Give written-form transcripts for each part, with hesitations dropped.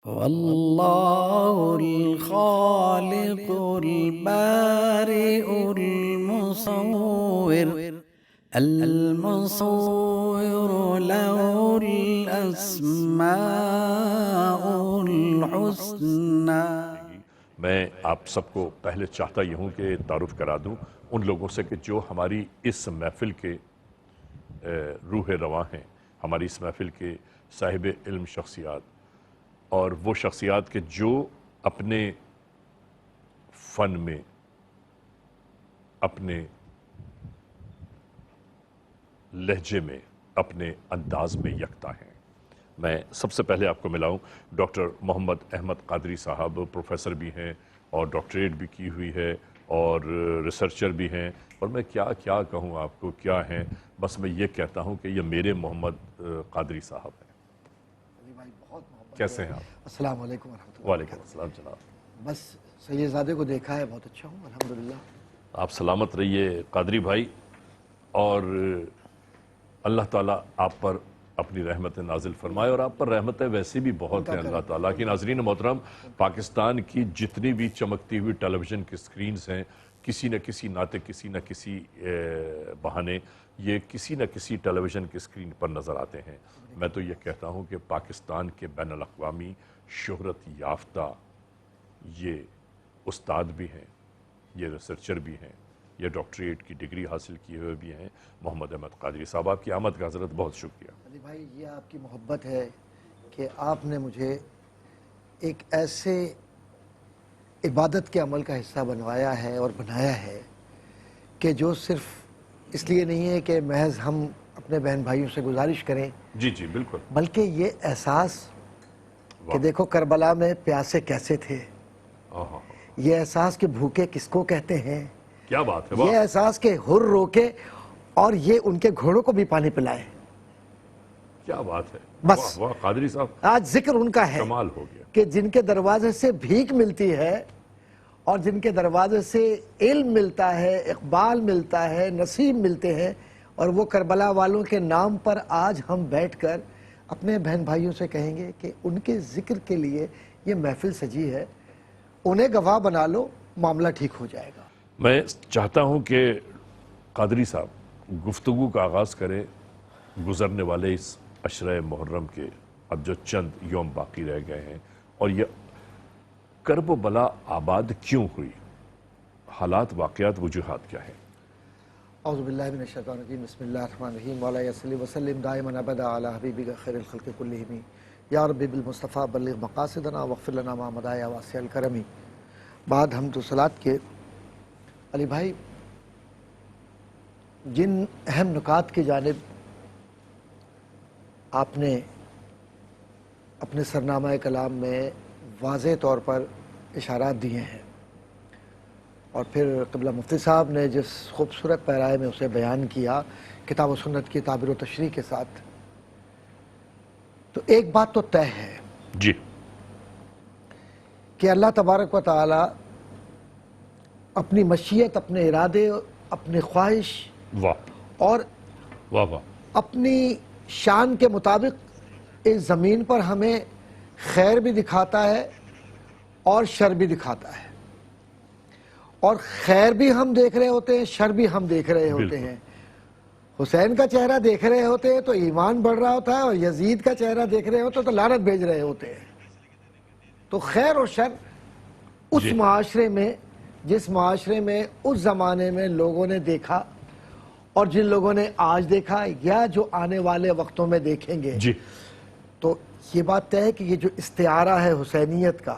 واللہ الخالق البارئ المصور المصور له الاسماء الحسنى۔ میں آپ سب کو پہلے چاہتا یہ ہوں کہ تعارف کرا دوں ان لوگوں سے کہ جو ہماری اس محفل کے روح رواں ہیں، ہماری اس محفل کے صاحب علم شخصیات اور وہ شخصیات کے جو اپنے فن میں، اپنے لہجے میں، اپنے انداز میں یکتا ہیں۔ میں سب سے پہلے آپ کو ملاؤں ڈاکٹر محمد احمد قادری صاحب، پروفیسر بھی ہیں اور ڈاکٹریٹ بھی کی ہوئی ہے اور ریسرچر بھی ہیں، اور میں کیا کہوں آپ کو کیا ہیں، بس میں یہ کہتا ہوں کہ یہ میرے محمد قادری صاحب ہیں۔ کیسے ہیں آپ؟ السلام علیکم ورحمۃ اللہ۔ وعلیکم السلام جناب۔ بس سید زادے کو دیکھا ہے، بہت اچھا ہوں الحمدللہ۔ آپ سلامت رہیے قادری بھائی، اور اللہ تعالیٰ آپ پر اپنی رحمت نازل فرمائے، اور آپ پر رحمتیں ویسے بھی بہت ہیں اللہ تعالیٰ کی۔ ناظرین محترم، پاکستان کی جتنی بھی چمکتی ہوئی ٹیلی ویژن کی سکرینز ہیں، کسی نہ کسی ناطے، کسی نہ کسی بہانے یہ کسی نہ کسی ٹیلی ویژن کی سکرین پر نظر آتے ہیں۔ میں تو یہ کہتا ہوں کہ پاکستان کے بین الاقوامی شہرت یافتہ یہ استاد بھی ہیں، یہ ریسرچر بھی ہیں، یہ ڈاکٹریٹ کی ڈگری حاصل کیے ہوئے بھی ہیں، محمد احمد قادری صاحب۔ آپ کی آمد کا حضرت بہت شکریہ۔ علی بھائی، یہ آپ کی محبت ہے کہ آپ نے مجھے ایک ایسے عبادت کے عمل کا حصہ بنوایا ہے اور بنایا ہے کہ جو صرف اس لیے نہیں ہے کہ محض ہم اپنے بہن بھائیوں سے گزارش کریں، جی جی بالکل، بلکہ یہ احساس کہ دیکھو کربلا میں پیاسے کیسے تھے، یہ احساس کہ بھوکے کس کو کہتے ہیں، کیا بات ہے، یہ احساس کہ ہر روکے اور یہ ان کے گھوڑوں کو بھی پانی پلائے۔ کیا بات ہے، بس واہ قادری صاحب، آج ذکر ان کا ہے کمال ہو گیا کہ جن کے دروازے سے بھیک ملتی ہے اور جن کے دروازے سے علم ملتا ہے، اقبال ملتا ہے، نصیب ملتے ہیں، اور وہ کربلا والوں کے نام پر آج ہم بیٹھ کر اپنے بہن بھائیوں سے کہیں گے کہ ان کے ذکر کے لیے یہ محفل سجی ہے، انہیں گواہ بنا لو، معاملہ ٹھیک ہو جائے گا۔ میں چاہتا ہوں کہ قادری صاحب گفتگو کا آغاز کریں گزرنے والے اس عشرہ محرم کے اب جو چند یوم باقی رہ گئے ہیں، اور یہ کرب و بلا آباد کیوں ہوئی، حالات، واقعات، وجوہات کیا ہیں؟ اعوذ باللہ من الشیطان الرجیم، بسم اللہ الرحمن الرحیم، وعلیہ صلی وسلم دائما ابدا علی حبیبک خیر الخلق کلہم، یا رب بالمصطفیٰ بلغ مقاصدنا واغفر لنا ما مضی یا واسع الکرم۔ بعد حمد و صلوات کے علی بھائی، جن اہم نکات کی جانب آپ نے اپنے سرنامہ کلام میں واضح طور پر اشارات دیے ہیں، اور پھر قبلہ مفتی صاحب نے جس خوبصورت پیرائے میں اسے بیان کیا کتاب و سنت کی تعبیر و تشریح کے ساتھ، تو ایک بات تو طے ہے جی کہ اللہ تبارک و تعالی اپنی مشیت، اپنے ارادے، اپنی خواہش واہ اور واہ واہ اپنی شان کے مطابق اس زمین پر ہمیں خیر بھی دکھاتا ہے اور شر بھی دکھاتا ہے، اور خیر بھی ہم دیکھ رہے ہوتے ہیں، شر بھی ہم دیکھ رہے ہوتے ہیں۔ حسین کا چہرہ دیکھ رہے ہوتے ہیں تو ایمان بڑھ رہا ہوتا ہے، اور یزید کا چہرہ دیکھ رہے ہوتے ہیں تو لعنت بھیج رہے ہوتے ہیں۔ تو خیر اور شر اس معاشرے میں، جس معاشرے میں اس زمانے میں لوگوں نے دیکھا، اور جن لوگوں نے آج دیکھا یا جو آنے والے وقتوں میں دیکھیں گے، تو یہ بات طے ہے کہ یہ جو استعارہ ہے حسینیت کا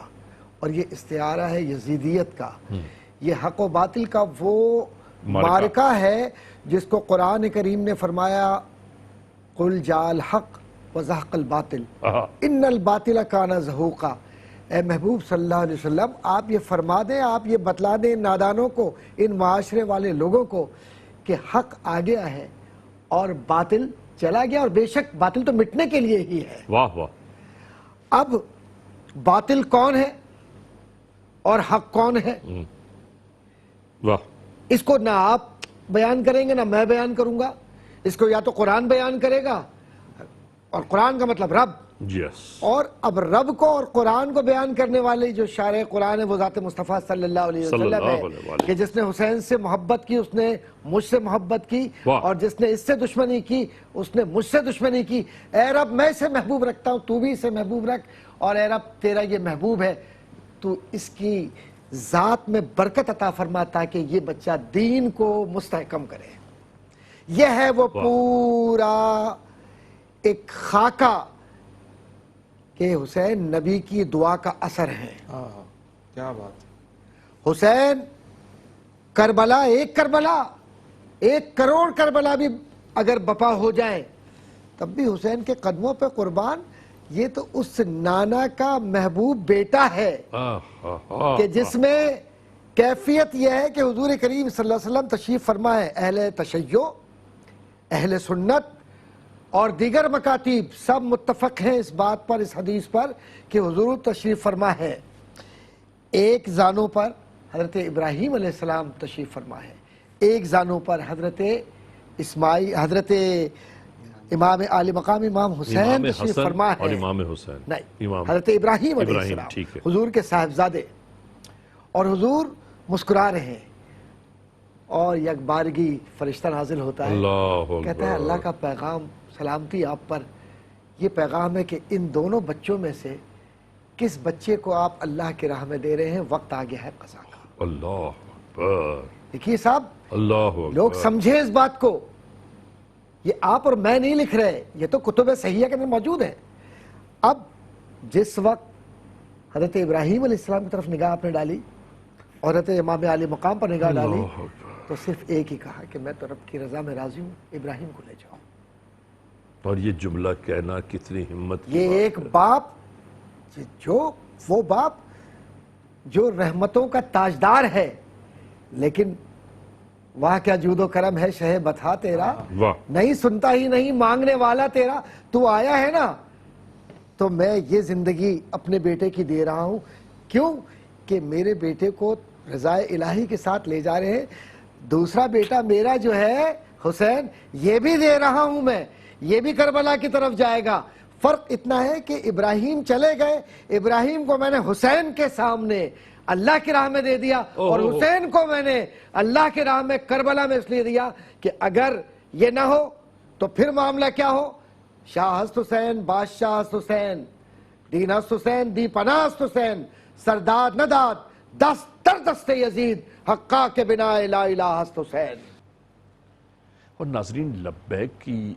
اور یہ استعارہ ہے یزیدیت کا، یہ حق و باطل کا وہ معرکہ ہے جس کو قرآن کریم نے فرمایا قُلْ جَاءَ الْحَقُّ وَزَهَقَ الْبَاطِلُ إِنَّ الْبَاطِلَ كَانَ زَهُوقًا۔ اے محبوب صلی اللہ علیہ وسلم، آپ یہ فرما دیں، آپ یہ بتلا دیں ان نادانوں کو، ان معاشرے والے لوگوں کو کہ حق آ گیا ہے اور باطل چلا گیا، اور بے شک باطل تو مٹنے کے لیے ہی ہے۔ واہ واہ۔ اب باطل کون ہے اور حق کون ہے، واہ، اس کو نہ آپ بیان کریں گے نہ میں بیان کروں گا، اس کو یا تو قرآن بیان کرے گا، اور قرآن کا مطلب رب، یس اور اب رب کو اور قرآن کو بیان کرنے والے جو شارع قرآن ہے وہ ذات مصطفیٰ صلی اللہ علیہ صلی وسلم اللہ علیہ ہے وآلہ۔ کہ جس نے حسین سے محبت کی اس نے مجھ سے محبت کی، واہ۔ اور جس نے اس سے دشمنی کی اس نے مجھ سے دشمنی کی۔ اے رب میں اسے محبوب رکھتا ہوں، تو بھی اسے محبوب رکھ، اور اے رب تیرا یہ محبوب ہے تو اس کی ذات میں برکت عطا فرما تاکہ یہ بچہ دین کو مستحکم کرے۔ یہ ہے وہ پورا ایک خاکہ کہ حسین نبی کی دعا کا اثر ہے۔ کیا بات، حسین کربلا، ایک کروڑ کربلا بھی اگر بپا ہو جائے تب بھی حسین کے قدموں پہ قربان۔ یہ تو اس نانا کا محبوب بیٹا ہے کہ جس میں کیفیت یہ ہے کہ حضور کریم صلی اللہ علیہ وسلم تشریف فرما ہے، اہل تشیع، اہل سنت اور دیگر مکاتیب سب متفق ہیں اس بات پر، اس حدیث پر کہ حضور تشریف فرما ہے۔ ایک زانوں پر حضرت ابراہیم علیہ السلام تشریف فرما ہے، ایک زانوں پر حضرت اسماعیل، حضرت امام عالی مقام امام حسین تشریف فرما ہے، اور امام حسین نہیں، حضرت ابراہیم علیہ السلام ٹھیک ہے، حضور کے صاحبزادے، اور حضور مسکرا رہے ہیں اور یک بارگی فرشتہ نازل ہوتا ہے، اللہ کہتا ہے اللہ کا پیغام سلامتی آپ پر، یہ پیغام ہے کہ ان دونوں بچوں میں سے کس بچے کو آپ اللہ کی راہ میں دے رہے ہیں، وقت آ گیا ہے قضا کا۔ اللہ اکبر، دیکھیے صاحب، اللہ اکبر، لوگ سمجھے اس بات کو، یہ آپ اور میں نہیں لکھ رہے، یہ تو کتب صحیحہ کے اندر موجود ہے۔ اب جس وقت حضرت ابراہیم علیہ السلام کی طرف نگاہ آپ نے ڈالی اور حضرت امام عالی مقام پر نگاہ ڈالی اللہ اکبر، تو صرف ایک ہی کہا کہ میں تو رب کی رضا میں راضی ہوں، ابراہیم کو لے جاؤ۔ اور یہ جملہ کہنا کتنی ہمت کی یہ بات ایک ہے۔ باپ، وہ باپ جو رحمتوں کا تاجدار ہے، لیکن واہ کیا جود و کرم ہے شہ بتا تیرا، واہ، نہیں سنتا ہی نہیں مانگنے والا تیرا، تو آیا ہے نا تو میں یہ زندگی اپنے بیٹے کی دے رہا ہوں، کیوں کہ میرے بیٹے کو رضا الہی کے ساتھ لے جا رہے ہیں، دوسرا بیٹا میرا جو ہے حسین یہ بھی دے رہا ہوں میں، یہ بھی کربلا کی طرف جائے گا۔ فرق اتنا ہے کہ ابراہیم چلے گئے، ابراہیم کو میں نے حسین کے سامنے اللہ کی راہ میں دے دیا، اور حسین کو میں نے اللہ کی راہ میں کربلا میں اس لیے دیا کہ اگر یہ نہ ہو تو پھر معاملہ کیا ہو، شاہ ہست حسین، بادشاہ ہست حسین، دین ہست حسین، دی پناہ ہست حسین، سرداد نداد دست در دست یزید، حقا کے بنا لا الہ ہست حسین۔ اور ناظرین، لبیک کی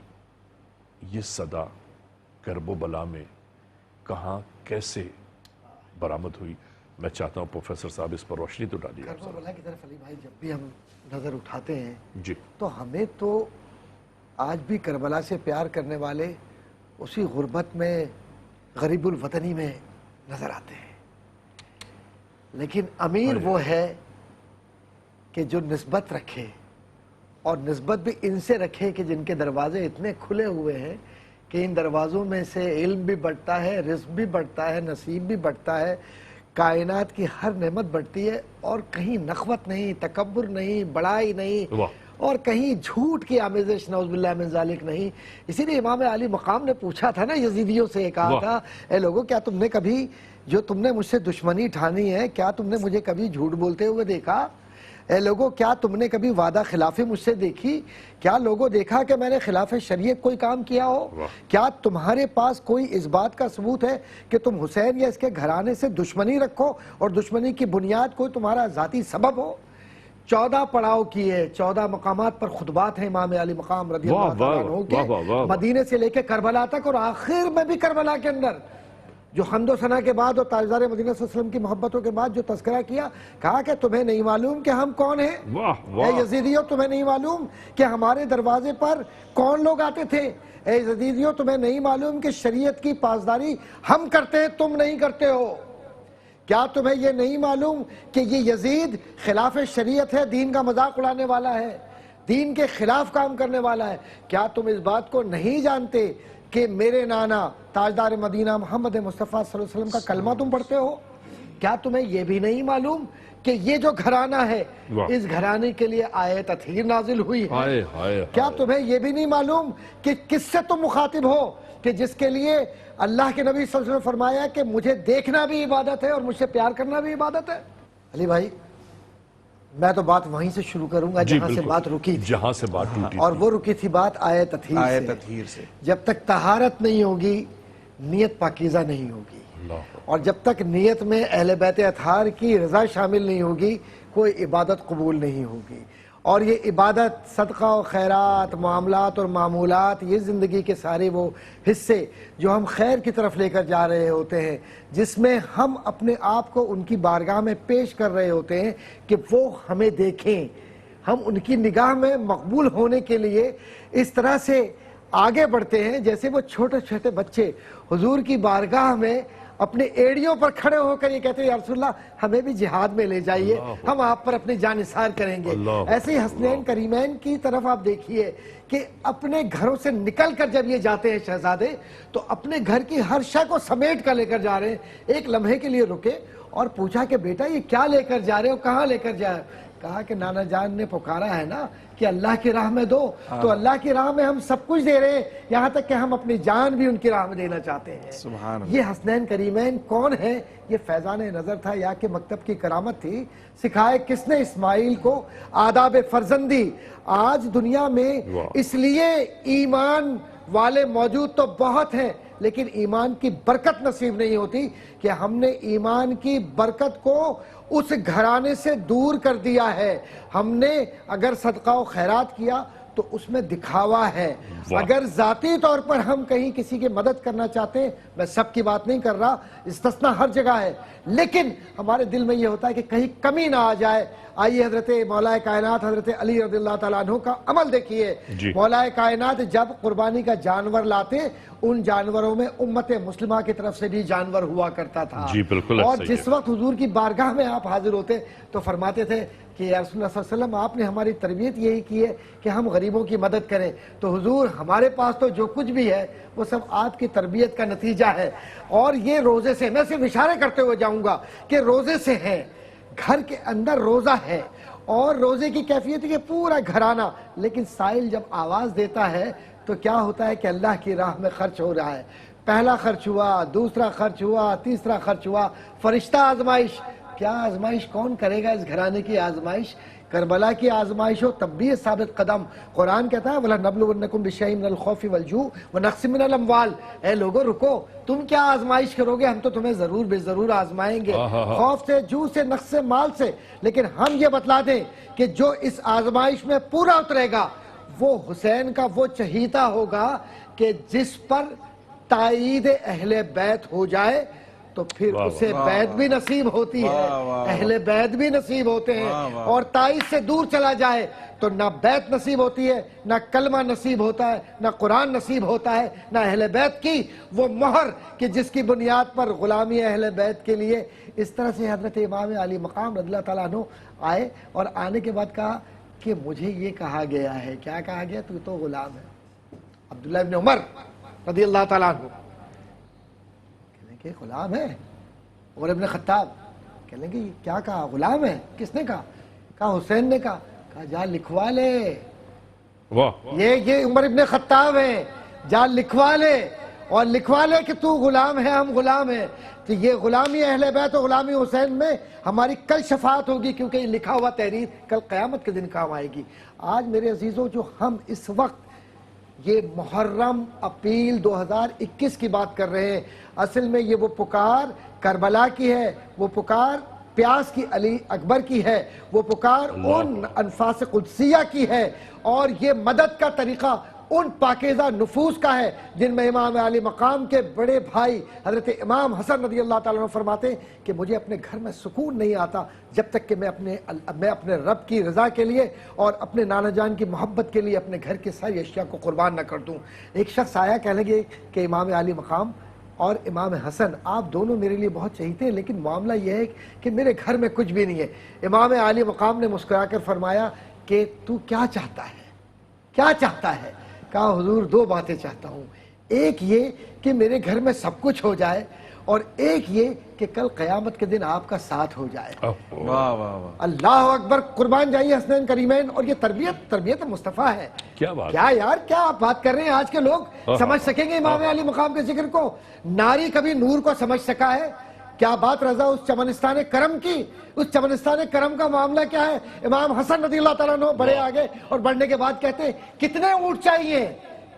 یہ صدا کرب و بلا میں کہاں کیسے برآمد ہوئی، میں چاہتا ہوں پروفیسر صاحب اس پر روشنی تو ڈالیے آپ کربلا کی طرف علی بھائی جب بھی ہم نظر اٹھاتے ہیں جی، تو ہمیں تو آج بھی کربلا سے پیار کرنے والے اسی غربت میں، غریب الوطنی میں نظر آتے ہیں، لیکن امیر وہ ہے کہ جو نسبت رکھے، اور نسبت بھی ان سے رکھے کہ جن کے دروازے اتنے کھلے ہوئے ہیں کہ ان دروازوں میں سے علم بھی بڑھتا ہے، رزق بھی بڑھتا ہے، نصیب بھی بڑھتا ہے، کائنات کی ہر نعمت بڑھتی ہے، اور کہیں نخوت نہیں، تکبر نہیں، بڑائی نہیں، واہ، اور کہیں جھوٹ کی آمیزش نعوذ باللہ من ذالک نہیں۔ اسی لیے امام علی مقام نے پوچھا تھا نا یزیدیوں سے، کہا تھا اے لوگو کیا تم نے کبھی، جو تم نے مجھ سے دشمنی ٹھانی ہے، کیا تم نے مجھے کبھی جھوٹ بولتے ہوئے دیکھا؟ اے لوگو کیا تم نے کبھی وعدہ خلافی مجھ سے دیکھی؟ کیا لوگوں دیکھا کہ میں نے خلاف شریعت کوئی کام کیا ہو؟ کیا تمہارے پاس کوئی اس بات کا ثبوت ہے کہ تم حسین یا اس کے گھرانے سے دشمنی رکھو اور دشمنی کی بنیاد کوئی تمہارا ذاتی سبب ہو؟ 14 پڑاؤ کیے، 14 مقامات پر خطبات ہیں امام علی مقام رضی اللہ تعالیٰ عنہ کے، مدینے سے لے کے کربلا تک، اور آخر میں بھی کربلا کے اندر جو حمد و ثنا کے بعد اور تاجدار مدینہ صلی اللہ علیہ وسلم کی محبتوں کے بعد جو تذکرہ کیا، کہا کہ تمہیں نہیں معلوم کہ ہم کون ہیں؟ اے یزیدیوں تمہیں نہیں معلوم کہ ہمارے دروازے پر کون لوگ آتے تھے؟ اے یزیدیوں تمہیں نہیں معلوم کہ شریعت کی پاسداری ہم کرتے ہیں، تم نہیں کرتے ہو؟ کیا تمہیں یہ نہیں معلوم کہ یہ یزید خلاف شریعت ہے، دین کا مذاق اڑانے والا ہے، دین کے خلاف کام کرنے والا ہے؟ کیا تم اس بات کو نہیں جانتے کہ میرے نانا تاجدار مدینہ محمد مصطفیٰ صلی اللہ علیہ وسلم کا کلمہ تم پڑھتے ہو؟ کیا تمہیں یہ بھی نہیں معلوم کہ یہ جو گھرانہ ہے اس گھرانے کے لیے آیت تطہیر نازل ہوئی ہے؟ کیا تمہیں یہ بھی نہیں معلوم کہ کس سے تم مخاطب ہو؟ کہ جس کے لیے اللہ کے نبی صلی اللہ علیہ وسلم نے فرمایا کہ مجھے دیکھنا بھی عبادت ہے اور مجھ سے پیار کرنا بھی عبادت ہے۔ علی بھائی میں تو بات وہیں سے شروع کروں گا جہاں سے بات رکی تھی، جہاں سے بات ٹوٹی اور وہ رکی تھی بات آیت تطہیر سے۔ جب تک طہارت نہیں ہوگی نیت پاکیزہ نہیں ہوگی، اور جب تک نیت میں اہل بیت اطہار کی رضا شامل نہیں ہوگی کوئی عبادت قبول نہیں ہوگی۔ اور یہ عبادت، صدقہ و خیرات، معاملات اور معمولات، یہ زندگی کے سارے وہ حصے جو ہم خیر کی طرف لے کر جا رہے ہوتے ہیں، جس میں ہم اپنے آپ کو ان کی بارگاہ میں پیش کر رہے ہوتے ہیں کہ وہ ہمیں دیکھیں، ہم ان کی نگاہ میں مقبول ہونے کے لیے اس طرح سے آگے بڑھتے ہیں جیسے وہ چھوٹے چھوٹے بچے حضور کی بارگاہ میں اپنے ایڑیوں پر کھڑے ہو کر یہ کہتے ہیں یا رسول اللہ ہمیں بھی جہاد میں لے جائیے، ہم آپ پر اپنی جان نثار کریں گے۔ ایسے ہی حسنین کریمین کی طرف آپ دیکھیے کہ اپنے گھروں سے نکل کر جب یہ جاتے ہیں شہزادے تو اپنے گھر کی ہر شے کو سمیٹ کر لے کر جا رہے ہیں۔ ایک لمحے کے لیے رکے اور پوچھا کہ بیٹا یہ کیا لے کر جا رہے ہو، کہاں لے کر جا رہے ہو؟ کہا کہ نانا جان نے پکارا ہے نا کہ اللہ کی راہ میں دو، تو اللہ کی راہ میں ہم سب کچھ دے رہے ہیں، یہاں تک کہ ہم اپنی جان بھی ان کی راہ میں دینا چاہتے ہیں۔ سبحان اللہ۔ یہ حسنین کریمین کون ہیں؟ یہ فیضان نظر تھا یا کہ مکتب کی کرامت تھی؟ سکھائے کس نے اسماعیل کو آداب فرزندی؟ آج دنیا میں اس لیے ایمان والے موجود تو بہت ہیں لیکن ایمان کی برکت نصیب نہیں ہوتی کہ ہم نے ایمان کی برکت کو اس گھرانے سے دور کر دیا ہے۔ ہم نے اگر صدقہ و خیرات کیا تو اس میں دکھاوا ہے، اگر ذاتی طور پر ہم کہیں کسی کی مدد کرنا چاہتے ہیں، میں سب کی بات نہیں کر رہا، استثناء ہر جگہ ہے، لیکن ہمارے دل میں یہ ہوتا ہے کہ کہیں کمی نہ آ جائے۔ آئیے حضرت مولا کائنات حضرت علی رضی اللہ تعالیٰ عنہ کا عمل دیکھیے۔ مولا کائنات جب قربانی کا جانور لاتے ان جانوروں میں امت مسلمہ کی طرف سے بھی جانور ہوا کرتا تھا، اور جس وقت حضور کی بارگاہ میں آپ حاضر ہوتے تو فرماتے تھے کہ یا رسول اللہ صلی اللہ علیہ وسلم آپ نے ہماری تربیت یہی کی ہے کہ ہم غریبوں کی مدد کریں، تو حضور ہمارے پاس تو جو کچھ بھی ہے وہ سب آپ کی تربیت کا نتیجہ ہے۔ اور یہ روزے سے، میں صرف اشارے کرتے ہوئے جاؤں گا کہ روزے سے ہے، گھر کے اندر روزہ ہے اور روزے کی کیفیت ہے کہ پورا گھرانہ، لیکن سائل جب آواز دیتا ہے تو کیا ہوتا ہے کہ اللہ کی راہ میں خرچ ہو رہا ہے۔ پہلا خرچ ہوا، دوسرا خرچ ہوا، تیسرا خرچ ہوا، فرشتہ آزمائش۔ کیا آزمائش کون کرے گا اس گھرانے کی آزمائش؟ کربلا کی آزمائش ہو تب بھی یہ ثابت قدم۔ قرآن کہتا ہے وَلَنَبْلُوَنَّكُمْ بِشَيْءٍ مِّنَ الْخَوْفِ وَالْجُوعِ وَنَقْصٍ مِّنَ الْأَمْوَالِ۔ اے لوگو رکو، تم کیا آزمائش کرو گے؟ ہم تو تمہیں ضرور بے ضرور آزمائیں گے، خوف سے، جو سے، نقص سے، مال سے، لیکن ہم یہ بتلا دیں کہ جو اس آزمائش میں پورا اترے گا وہ حسین کا وہ چہیتا ہوگا کہ جس پر تائید اہل بیت ہو جائے تو پھر اسے بیت بھی نصیب ہوتی ہے، اہل بیت بھی نصیب ہوتے ہیں، اور تائید سے دور چلا جائے تو نہ بیت نصیب ہوتی ہے، نہ کلمہ نصیب ہوتا ہے، نہ قرآن نصیب ہوتا ہے، نہ اہل بیت کی وہ مہر کہ جس کی بنیاد پر غلامی اہل بیت کے لیے۔ اس طرح سے حضرت امام علی مقام رضی اللہ تعالیٰ عنہ آئے اور آنے کے بعد کہا کہ مجھے یہ کہا گیا ہے، کیا کہا گیا؟ تو غلام ہے۔ عبداللہ ابن عمر رضی اللہ تعالیٰ عنہ کہ غلام ہے، عمر ابن خطاب کہہ لیں گے کیا کہا؟ غلام ہے؟ کس نے کہا؟ کہا حسین نے کہا۔ کہا جا لکھوا لے، یہ عمر ابن خطاب ہے، جا لکھوا لے، اور لکھوا لے کہ تو غلام ہے، ہم غلام ہیں۔ تو یہ غلامی اہل بیت و غلامی حسین میں ہماری کل شفاعت ہوگی، کیونکہ یہ لکھا ہوا تحریر کل قیامت کے دن کام آئے گی۔ آج میرے عزیزوں جو ہم اس وقت یہ محرم اپریل 2021 کی بات کر رہے ہیں، اصل میں یہ وہ پکار کربلا کی ہے، وہ پکار پیاس کی علی اکبر کی ہے، وہ پکار ان انفاس قدسیہ کی ہے، اور یہ مدد کا طریقہ ان پاکیزہ نفوس کا ہے جن میں امام علی مقام کے بڑے بھائی حضرت امام حسن رضی اللہ تعالیٰ عنہ فرماتے ہیں کہ مجھے اپنے گھر میں سکون نہیں آتا جب تک کہ میں اپنے رب کی رضا کے لیے اور اپنے نانا جان کی محبت کے لیے اپنے گھر کی ساری اشیاء کو قربان نہ کر دوں۔ ایک شخص آیا کہنے لگے کہ امام علی مقام اور امام حسن آپ دونوں میرے لیے بہت چہیتے ہیں، لیکن معاملہ یہ ہے کہ میرے گھر میں کچھ بھی نہیں ہے۔ امام علی مقام نے مسکرا کر فرمایا کہ تو کیا چاہتا ہے؟ کیا چاہتا ہے؟ کہا حضور دو باتیں چاہتا ہوں، ایک یہ کہ میرے گھر میں سب کچھ ہو جائے، اور ایک یہ کہ کل قیامت کے دن آپ کا ساتھ ہو جائے. واہ واہ واہ. اللہ اکبر. قربان جائیے حسنین کریمین. اور یہ تربیت مصطفیٰ ہے. کیا بات کیا یار, کیا آپ بات کر رہے ہیں. آج کے لوگ سمجھ سکیں گے امام علی مقام کے ذکر کو؟ ناری کبھی نور کو سمجھ سکا ہے؟ کیا بات رضا اس چمنستان کرم کی. اس چمنستان کرم کا معاملہ کیا ہے؟ امام حسن رضی اللہ تعالیٰ عنہ بڑے آگے, اور بڑھنے کے بعد کہتے ہیں کتنے اونٹ چاہیے,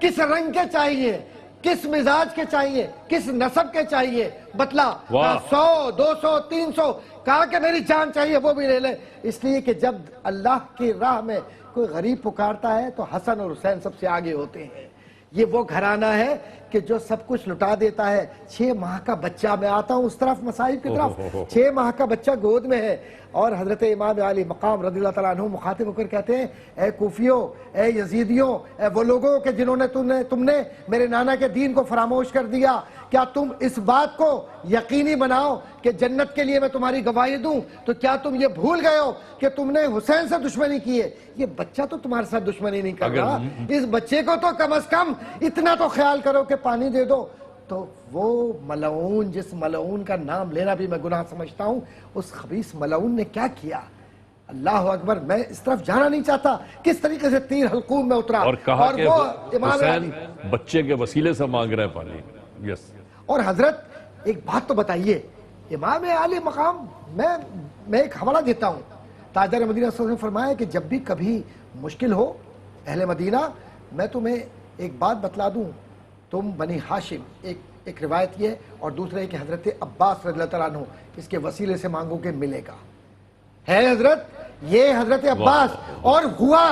کس رنگ کے چاہیے, کس مزاج کے چاہیے, کس نسب کے چاہیے, بتلا. 100 200 300. کہا کہ میری جان چاہیے, وہ بھی لے لے. اس لیے کہ جب اللہ کی راہ میں کوئی غریب پکارتا ہے تو حسن اور حسین سب سے آگے ہوتے ہیں. یہ وہ گھرانہ ہے کہ جو سب کچھ لٹا دیتا ہے. 6 ماہ کا بچہ, میں آتا ہوں اس طرف مصائب کی طرف, 6 ماہ کا بچہ گود میں ہے, اور حضرت امام علی مقام رضی اللہ تعالیٰ عنہ مخاطب ہو کر کہتے ہیں اے کوفیوں, اے یزیدیوں, اے وہ لوگوں کہ جنہوں نے تم نے میرے نانا کے دین کو فراموش کر دیا, کیا تم اس بات کو یقینی بناؤ کہ جنت کے لیے میں تمہاری گواہی دوں, تو کیا تم یہ بھول گئے ہو کہ تم نے حسین سے دشمنی کی ہے؟ یہ بچہ تو تمہارے ساتھ دشمنی نہیں کر رہا, اس بچے کو تو کم از کم اتنا تو خیال کرو کہ پانی دے دو. تو وہ ملعون, جس ملعون کا نام لینا بھی میں گناہ سمجھتا ہوں, اس خبیث ملعون نے کیا کیا؟ اللہ اکبر. میں اس طرف جانا نہیں چاہتا کس طریقے سے تیر حلقوم میں اترا, اور کہا کہ وہ امام حسین بچے کے وسیلے سے مانگ رہے ہیں پانی. یس. اور حضرت ایک بات تو بتائیے, امام علی مقام, میں ایک حوالہ دیتا ہوں. تاجدار مدینہ صلی اللہ علیہ وسلم نے فرمایا کہ جب بھی کبھی مشکل ہو اہل مدینہ, میں تمہیں ایک بات بتلا دوں, تم بنی ہاشم, ایک روایت یہ ہے, اور دوسرا ہے کہ حضرت عباس رضی اللہ تعالیٰ عنہ اس کے وسیلے سے مانگو کہ ملے گا. ہے حضرت یہ حضرت عباس. اور ہوا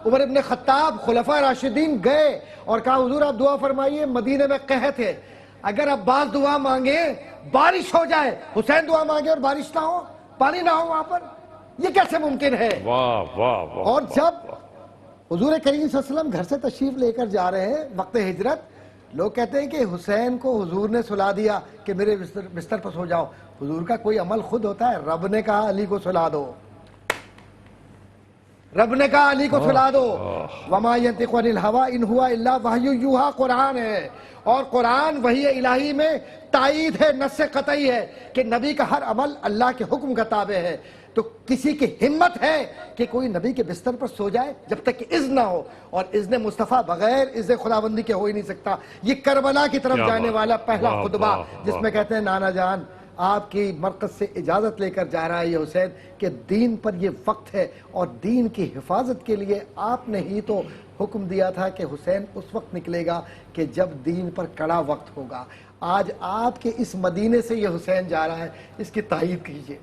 عمر ابن خطاب خلفاء راشدین گئے اور کہا حضور آپ دعا فرمائیے, مدینے میں قحط ہے, اگر عباس دعا مانگے بارش ہو جائے, حسین دعا مانگے اور بارش نہ ہو, پانی نہ ہو وہاں پر, یہ کیسے ممکن ہے؟ واہ واہ واہ. اور جب حضور کریم صلی اللہ علیہ وسلم گھر سے تشریف لے کر جا رہے ہیں وقت ہجرت, لوگ کہتے ہیں کہ حسین کو حضور نے سلا دیا کہ میرے بستر پر سو جاؤ. حضور کا کوئی عمل خود ہوتا ہے؟ رب نے کہا علی کو سلا دو, رب نے کہا علی کو سلا دو. وما ينطق عن الهوى ان هو الا وحی یوحی, قرآن ہے, اور قرآن وحی الہی میں تائید ہے, نص قطعی ہے کہ نبی کا ہر عمل اللہ کے حکم کا تابع ہے. تو کسی کی ہمت ہے کہ کوئی نبی کے بستر پر سو جائے جب تک کہ اذن نہ ہو, اور اذن مصطفیٰ بغیر اذن خداوندی کے ہو ہی نہیں سکتا. یہ کربلا کی طرف جانے والا پہلا خطبہ جس میں کہتے ہیں نانا جان آپ کی مرکز سے اجازت لے کر جا رہا ہے یہ حسین کہ دین پر یہ وقت ہے, اور دین کی حفاظت کے لیے آپ نے ہی تو حکم دیا تھا کہ حسین اس وقت نکلے گا کہ جب دین پر کڑا وقت ہوگا. آج آپ کے اس مدینے سے یہ حسین جا رہا ہے, اس کی تائید کیجئے,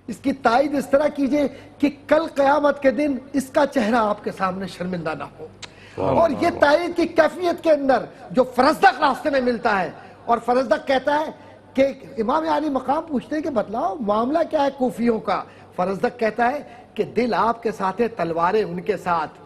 اس کی تائید اس طرح کیجئے کہ کل قیامت کے دن اس کا چہرہ آپ کے سامنے شرمندہ نہ ہو. اور یہ تائید کی کیفیت کے اندر جو فرزدق راستے میں ملتا ہے, اور فرزدق کہتا ہے کہ امام علی مقام پوچھتے ہیں کہ بتلاؤ معاملہ کیا ہے کوفیوں کا. فرزدق کہتا ہے کہ دل آپ کے ساتھ ہے, تلواریں ان کے ساتھ,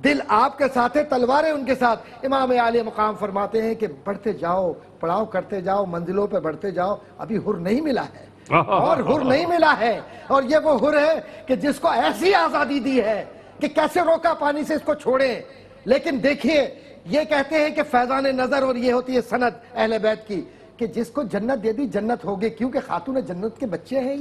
دل آپ کے ساتھ ہے, تلواریں ان کے ساتھ. امام علی مقام فرماتے ہیں کہ بڑھتے جاؤ, پڑاؤ کرتے جاؤ, منزلوں پہ بڑھتے جاؤ, ابھی حر نہیں ملا ہے, اور حر نہیں ملا ہے. اور یہ وہ حر ہے کہ جس کو ایسی آزادی دی ہے کہ کیسے روکا پانی سے اس کو چھوڑیں. لیکن دیکھیے یہ کہتے ہیں کہ فیضان نظر, اور یہ ہوتی ہے سند اہل بیت کی, کہ جس کو جنت دے دی جنت ہوگی, کیونکہ خاتون جنت کے بچے ہیں,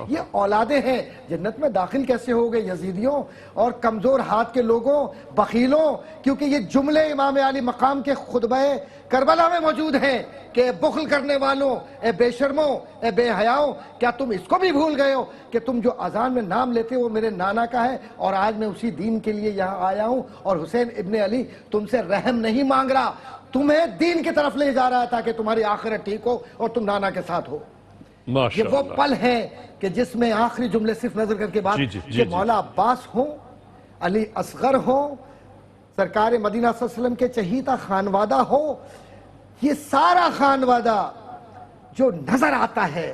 یہ اولادیں ہیں. جنت میں داخل کیسے ہو گئے یزیدیوں اور کمزور ہاتھ کے لوگوں, بخیلوں؟ کیونکہ یہ جملے امام علی مقام کے خطبہ کربلا میں موجود ہیں کہ بخل کرنے والوں, اے بے شرموں, اے بے حیاؤں, کیا تم اس کو بھی بھول گئے ہو کہ تم جو اذان میں نام لیتے ہو میرے نانا کا ہے, اور آج میں اسی دین کے لیے یہاں آیا ہوں, اور حسین ابن علی تم سے رحم نہیں مانگ رہا, تمہیں دین کی طرف لے جا رہا ہے تاکہ تمہاری آخرت ٹھیک ہو اور تم نانا کے ساتھ ہو. یہ وہ پل ہیں کہ جس میں آخری جملے صرف نظر کر کے بات کہ مولا عباس ہوں, علی اصغر ہوں, سرکار مدینہ صلی اللہ علیہ وسلم کے چہیتا خانوادہ ہو, یہ سارا خانوادہ جو نظر آتا ہے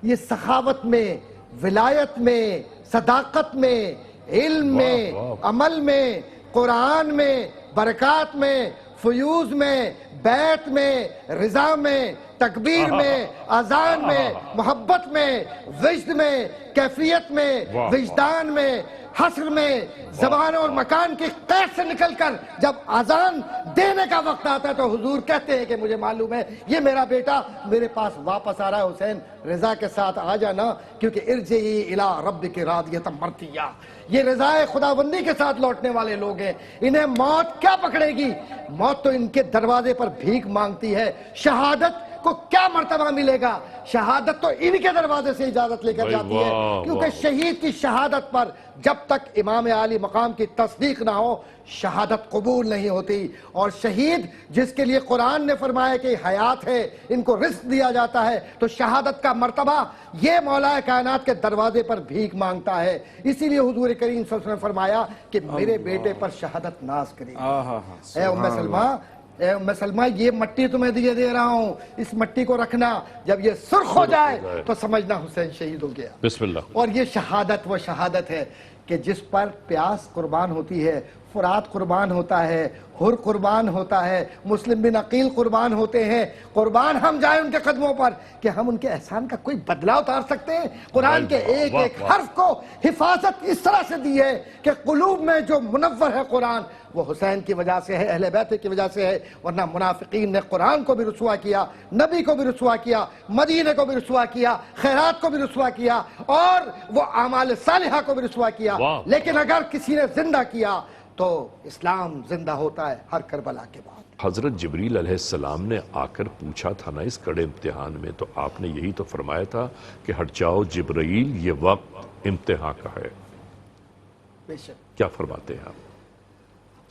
یہ سخاوت میں, ولایت میں, صداقت میں, علم میں, عمل میں, قرآن میں, برکات میں, فیوز میں, بیعت میں, رضا میں, تکبیر میں، اذان میں، محبت میں، وجد میں، کیفیت میں، وجدان میں، حسر میں، زبان اور مکان کی قید سے نکل کر جب اذان دینے کا وقت آتا ہے تو حضور کہتے ہیں کہ مجھے معلوم ہے یہ میرا بیٹا میرے پاس واپس آ رہا ہے، حسین رضا کے ساتھ آ جانا، کیونکہ ارجعی الی ربک راضیۃ مرضیہ، یہ رضائے خداوندی کے ساتھ لوٹنے والے لوگ ہیں۔ انہیں موت کیا پکڑے گی؟ موت تو ان کے دروازے پر بھیک مانگتی ہے۔ شہادت کو کیا مرتبہ ملے گا؟ شہادت تو ان کے دروازے سے اجازت لے کر جاتی ہے، کیونکہ شہید کی شہادت پر جب تک امام عالی مقام کی تصدیق نہ ہو شہادت قبول نہیں ہوتی۔ اور شہید جس کے لیے قرآن نے فرمایا کہ حیات ہے، ان کو رزق دیا جاتا ہے، تو شہادت کا مرتبہ یہ مولا کائنات کے دروازے پر بھیک مانگتا ہے۔ اسی لیے حضور کریم صلی اللہ علیہ وسلم نے فرمایا کہ میرے بیٹے پر شہادت ناز کرے گی۔ اے ام سلمہ، اے ام سلمہ، یہ مٹی تمہیں دے رہا ہوں، اس مٹی کو رکھنا، جب یہ سرخ ہو جائے تو سمجھنا حسین شہید ہو گیا۔ بسم اللہ۔ اور یہ شہادت وہ شہادت ہے کہ جس پر پیاس قربان ہوتی ہے، فرات قربان ہوتا ہے، ہر قربان ہوتا ہے، مسلم بن عقیل قربان ہوتے ہیں۔ قربان ہم جائیں ان کے قدموں پر کہ ہم ان کے احسان کا کوئی بدلہ اتار سکتے ہیں؟ قرآن کے ایک ایک حرف کو حفاظت اس طرح سے دی ہے کہ قلوب میں جو منور ہے قرآن وہ حسین کی وجہ سے ہے، اہل بیت کی وجہ سے ہے، ورنہ منافقین نے قرآن کو بھی رسوا کیا، نبی کو بھی رسوا کیا، مدینے کو بھی رسوا کیا، خیرات کو بھی رسوا کیا، اور وہ اعمال صالحہ کو بھی رسوا کیا۔ لیکن اگر کسی نے زندہ کیا تو اسلام زندہ ہوتا ہے ہر کربلا کے بعد۔ حضرت جبریل علیہ السلام نے آ کر پوچھا تھا نا اس کڑے امتحان میں، تو آپ نے یہی تو فرمایا تھا کہ ہٹ جاؤ جبرائیل، یہ وقت امتحان کا ہے۔ بے شک کیا فرماتے ہیں آپ؟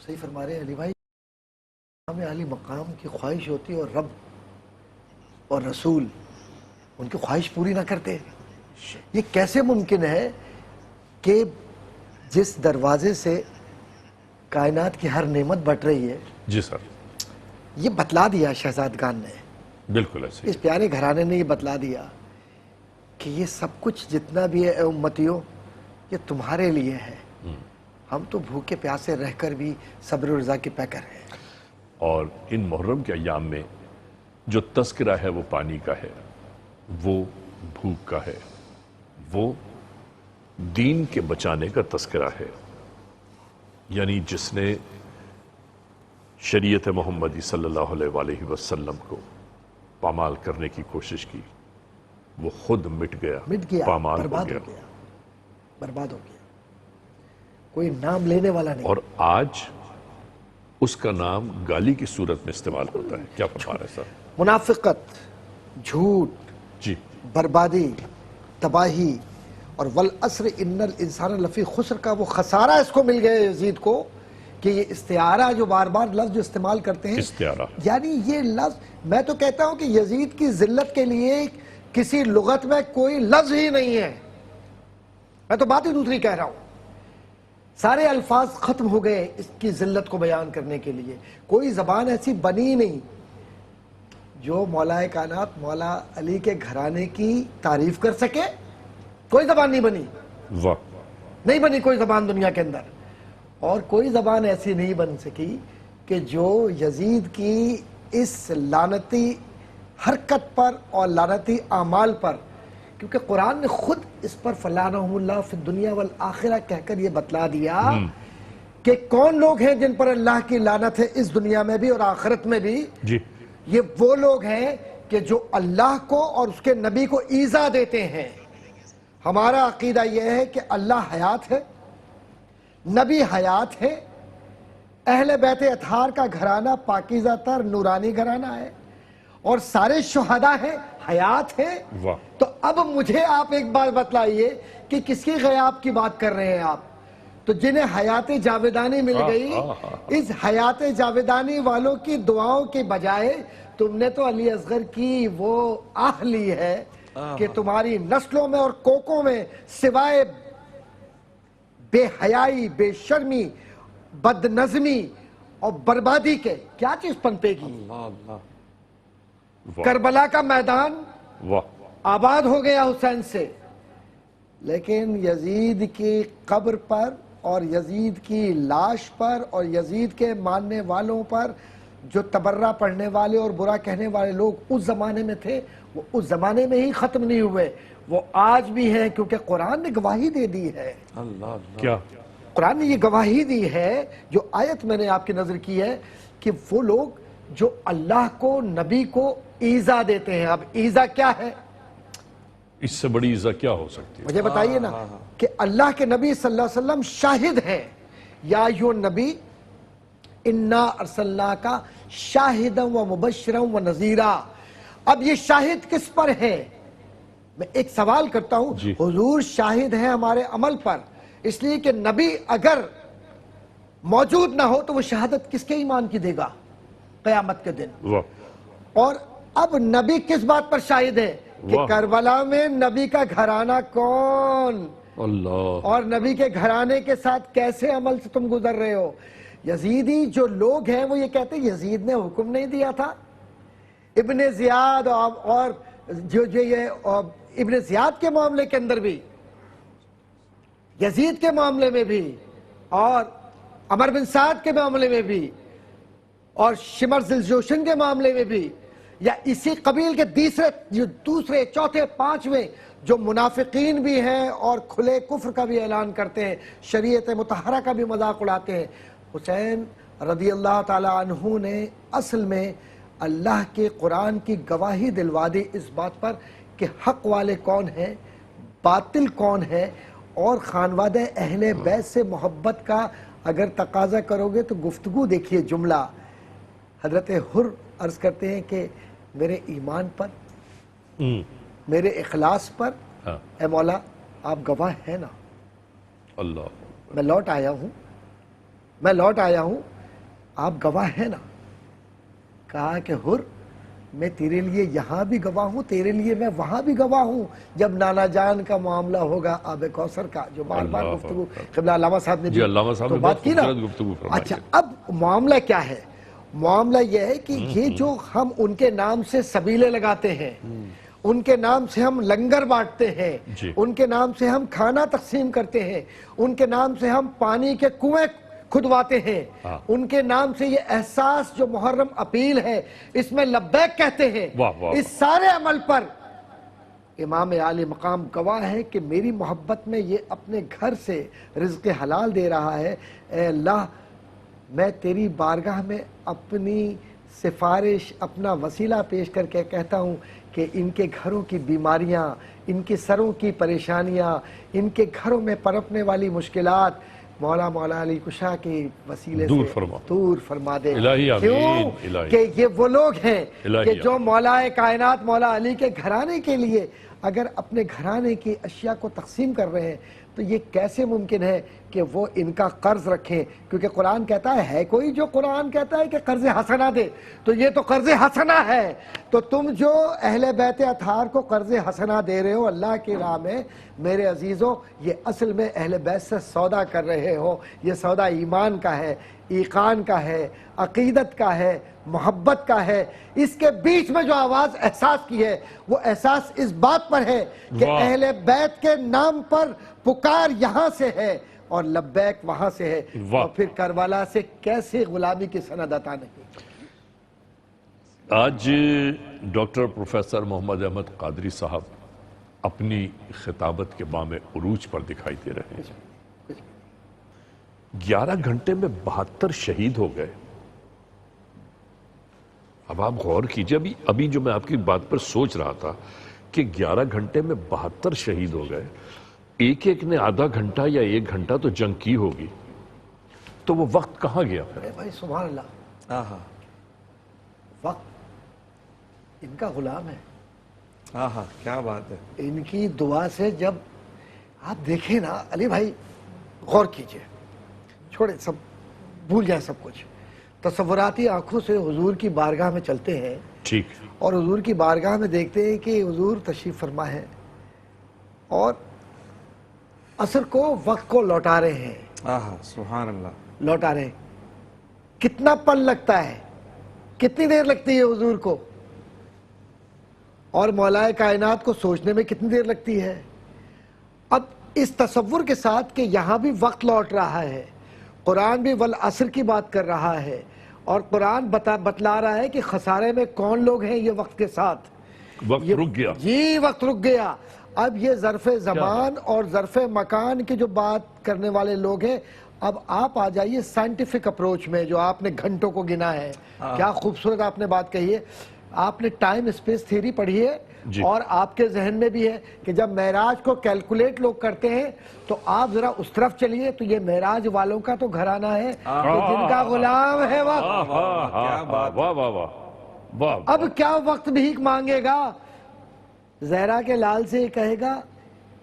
صحیح فرما رہے ہیں علی بھائی۔ امام علی مقام کی خواہش ہوتی ہے اور رب اور رسول ان کی خواہش پوری نہ کرتے۔ یہ کیسے ممکن ہے کہ جس دروازے سے کائنات کی ہر نعمت بٹ رہی ہے، جی سر، یہ بتلا دیا شہزادگان نے، بالکل ایسے اس پیارے گھرانے نے یہ بتلا دیا کہ یہ سب کچھ جتنا بھی ہے اے امتیوں یہ تمہارے لیے ہے، ہم تو بھوکے پیاسے رہ کر بھی صبر و رضا کے پیکر ہیں۔ اور ان محرم کے ایام میں جو تذکرہ ہے وہ پانی کا ہے، وہ بھوک کا ہے، وہ دین کے بچانے کا تذکرہ ہے۔ یعنی جس نے شریعت محمدی صلی اللہ علیہ وآلہ وسلم کو پامال کرنے کی کوشش کی، وہ خود مٹ گیا، پامال برباد ہو گیا، برباد ہو گیا، کوئی نام لینے والا نہیں۔ اور آج اس کا نام گالی کی صورت میں استعمال ہوتا ہے۔ کیا فرما رہے ہیں سر؟ منافقت، جھوٹ، جی، بربادی، تباہی، اور والعصر ان الانسان لفی خسر کا وہ خسارہ اس کو مل گیا یزید کو کہ یہ استعارہ جو بار بار لفظ جو استعمال کرتے ہیں، استعارہ، یعنی یہ لفظ میں تو کہتا ہوں کہ یزید کی ذلت کے لیے کسی لغت میں کوئی لفظ ہی نہیں ہے، میں تو بات ہی دوسری کہہ رہا ہوں، سارے الفاظ ختم ہو گئے اس کی ذلت کو بیان کرنے کے لیے۔ کوئی زبان ایسی بنی نہیں جو مولا کائنات مولا علی کے گھرانے کی تعریف کر سکے، کوئی زبان نہیں بنی، واہ، نہیں بنی کوئی زبان دنیا کے اندر، اور کوئی زبان ایسی نہیں بن سکی کہ جو یزید کی اس لعنتی حرکت پر اور لعنتی اعمال پر، کیونکہ قرآن نے خود اس پر فلعنہم اللہ فی الدنیا والآخرہ کہہ کر یہ بتلا دیا کہ کون لوگ ہیں جن پر اللہ کی لعنت ہے اس دنیا میں بھی اور آخرت میں بھی۔ جی، یہ وہ لوگ ہیں کہ جو اللہ کو اور اس کے نبی کو ایذا دیتے ہیں۔ ہمارا عقیدہ یہ ہے کہ اللہ حیات ہے، نبی حیات ہے، اہل بیت اطہار کا گھرانہ پاکیزہ تر نورانی گھرانہ ہے، اور سارے شہداء ہیں، حیات ہیں۔ واہ، تو اب مجھے آپ ایک بات بتلائیے کہ کس کی غیاب کی بات کر رہے ہیں آپ؟ تو جنہیں حیات جاویدانی مل گئی، اس حیات جاویدانی والوں کی دعاؤں کے بجائے تم نے تو علی اصغر کی وہ آہ لی ہے کہ تمہاری نسلوں میں اور کوکوں میں سوائے بے حیائی، بے شرمی، بد نظمی اور بربادی کے کیا چیز پنپے گی؟ کربلا کا میدان واہ، آباد ہو گیا حسین سے، لیکن یزید کی قبر پر اور یزید کی لاش پر اور یزید کے ماننے والوں پر جو تبرہ پڑھنے والے اور برا کہنے والے لوگ اس زمانے میں تھے وہ اس زمانے میں ہی ختم نہیں ہوئے، وہ آج بھی ہیں، کیونکہ قرآن نے گواہی دے دی ہے۔ اللہ کیا قرآن نے یہ گواہی دی ہے، جو آیت میں نے آپ کی نظر کی ہے، کہ وہ لوگ جو اللہ کو، نبی کو ایذا دیتے ہیں۔ اب ایذا کیا ہے؟ اس سے بڑی عزت کیا ہو سکتی ہے؟ مجھے بتائیے نا کہ اللہ کے نبی صلی اللہ علیہ وسلم شاہد ہیں، یا ایھا نبی انا ارسلناک شاہدا و مبشرا و نذیرا۔ اب یہ شاہد کس پر ہے؟ میں ایک سوال کرتا ہوں، جی۔ حضور شاہد ہیں ہمارے عمل پر، اس لیے کہ نبی اگر موجود نہ ہو تو وہ شہادت کس کے ایمان کی دے گا قیامت کے دن؟ واہ اور اب نبی کس بات پر شاہد ہے کہ واہ۔ کربلا میں نبی کا گھرانہ کون اللہ، اور نبی کے گھرانے کے ساتھ کیسے عمل سے تم گزر رہے ہو۔ یزیدی جو لوگ ہیں وہ یہ کہتے ہیں یزید نے حکم نہیں دیا تھا۔ ابن زیاد اور جو یہ ابن زیاد کے معاملے کے اندر بھی، یزید کے معاملے میں بھی، اور عمر بن سعد کے معاملے میں بھی، اور شمر ذوالجوشن کے معاملے میں بھی، یا اسی قبیل کے دوسرے چوتھے پانچویں جو منافقین بھی ہیں اور کھلے کفر کا بھی اعلان کرتے ہیں، شریعت مطہرہ کا بھی مذاق اڑاتے ہیں، حسین رضی اللہ تعالی عنہ نے اصل میں اللہ کے قرآن کی گواہی دلوا دی اس بات پر کہ حق والے کون ہیں، باطل کون ہے، اور خانوادہ اہل بیت سے محبت کا اگر تقاضا کرو گے تو گفتگو دیکھیے جملہ حضرت حر عرض کرتے ہیں کہ میرے ایمان پر، میرے اخلاص پر ہاں، اے مولا آپ گواہ ہیں نا، اللہ، میں لوٹ آیا ہوں آپ گواہ ہیں نا۔ کہا کہ حر میں تیرے لیے یہاں بھی گواہ ہوں، تیرے لیے میں وہاں بھی گواہ ہوں، جب نانا جان کا معاملہ ہوگا آب کوثر کا، جو بار بار اللہ گفتگو قبلہ علامہ صاحب نے جی، علامہ صاحب تو نے بات بہت کی نا۔ خوبصورت گفتگو فرمائی اچھا، ہے۔ اب معاملہ کیا ہے؟ معاملہ یہ ہے کہ یہ جو ہم ان کے نام سے سبیلے لگاتے ہیں، ان کے نام سے ہم لنگر بانٹتے ہیں، جی۔ ان کے نام سے ہم کھانا تقسیم کرتے ہیں، ان کے نام سے ہم پانی کے کنویں کھدواتے ہیں، ان کے نام سے یہ احساس جو محرم اپیل ہے اس میں لبیک کہتے ہیں، واہ واہ، اس سارے عمل پر امام عالی مقام گواہ ہے کہ میری محبت میں یہ اپنے گھر سے رزق حلال دے رہا ہے۔ اے اللہ میں تیری بارگاہ میں اپنی سفارش، اپنا وسیلہ پیش کر کے کہتا ہوں کہ ان کے گھروں کی بیماریاں، ان کے سروں کی پریشانیاں، ان کے گھروں میں پنپنے والی مشکلات مولا علی کشا کے وسیلے دور سے فرما، دور فرما دے۔ الہی آمین، کیوں الہی۔ کہ یہ وہ لوگ ہیں الہی کہ جو آمین۔ مولا کائنات مولا علی کے گھرانے کے لیے اگر اپنے گھرانے کی اشیاء کو تقسیم کر رہے ہیں تو یہ کیسے ممکن ہے کہ وہ ان کا قرض رکھیں؟ کیونکہ قرآن کہتا ہے کوئی جو قرآن کہتا ہے کہ قرض حسنہ دے، تو یہ تو قرض حسنہ ہے۔ تو تم جو اہل بیت اطہار کو قرض حسنہ دے رہے ہو اللہ کی راہ میں، میرے عزیزوں یہ اصل میں اہل بیت سے سودا کر رہے ہو۔ یہ سودا ایمان کا ہے، ایقان کا ہے، عقیدت کا ہے، محبت کا ہے۔ اس کے بیچ میں جو آواز احساس کی ہے وہ احساس اس بات پر ہے کہ واہ۔ اہل بیت کے نام پر پکار یہاں سے ہے اور لبیک وہاں سے ہے، واہ۔ اور پھر کربلا سے کیسے غلامی کی سند عطا نہیں۔ آج ڈاکٹر پروفیسر محمد احمد قادری صاحب اپنی خطابت کے بام عروج پر دکھائی دے رہے ہیں۔ 11 گھنٹے میں 72 شہید ہو گئے۔ اب آپ غور کیجئے، ابھی جو میں آپ کی بات پر سوچ رہا تھا کہ 11 گھنٹے میں 72 شہید ہو گئے، ایک نے آدھا گھنٹہ یا 1 گھنٹہ تو جنگ کی ہوگی، تو وہ وقت کہاں گیا پھر؟ اے بھائی سبحان اللہ، آہا وقت ان کا غلام ہے، آہا کیا بات ہے۔ ان کی دعا سے جب آپ دیکھیں نا علی بھائی، غور کیجئے، چھوڑیں سب، بھول جائیں سب کچھ، تصوراتی آنکھوں سے حضور کی بارگاہ میں چلتے ہیں ٹھیک، اور حضور کی بارگاہ میں دیکھتے ہیں کہ حضور تشریف فرما ہے اور عصر کو وقت کو لوٹا رہے ہیں، آہا سبحان اللہ۔ لوٹا رہے ہیں۔ کتنا پل لگتا ہے، کتنی دیر لگتی ہے حضور کو، اور مولا کائنات کو سوچنے میں کتنی دیر لگتی ہے۔ اب اس تصور کے ساتھ کہ یہاں بھی وقت لوٹ رہا ہے، قرآن بھی والعصر کی بات کر رہا ہے، اور قرآن بتلا رہا ہے کہ خسارے میں کون لوگ ہیں یہ وقت کے ساتھ. وقت رک گیا. جی وقت رک گیا. اب یہ ظرف زمان اور ظرف مکان کی جو بات کرنے والے لوگ ہیں, اب آپ آ جائیے سائنٹیفک اپروچ میں جو آپ نے گھنٹوں کو گنا ہے. کیا خوبصورت آپ نے بات کہی ہے. آپ نے ٹائم اسپیس تھیوری پڑھی ہے اور آپ کے ذہن میں بھی ہے کہ جب معراج کو کیلکولیٹ لوگ کرتے ہیں تو آپ ذرا اس طرف چلیے تو یہ معراج والوں کا تو گھرانہ ہے کہ جن کا غلام ہے وقت. واہ واہ واہ واہ. اب کیا وقت بھیک مانگے گا, زہرا کے لال سے یہ کہے گا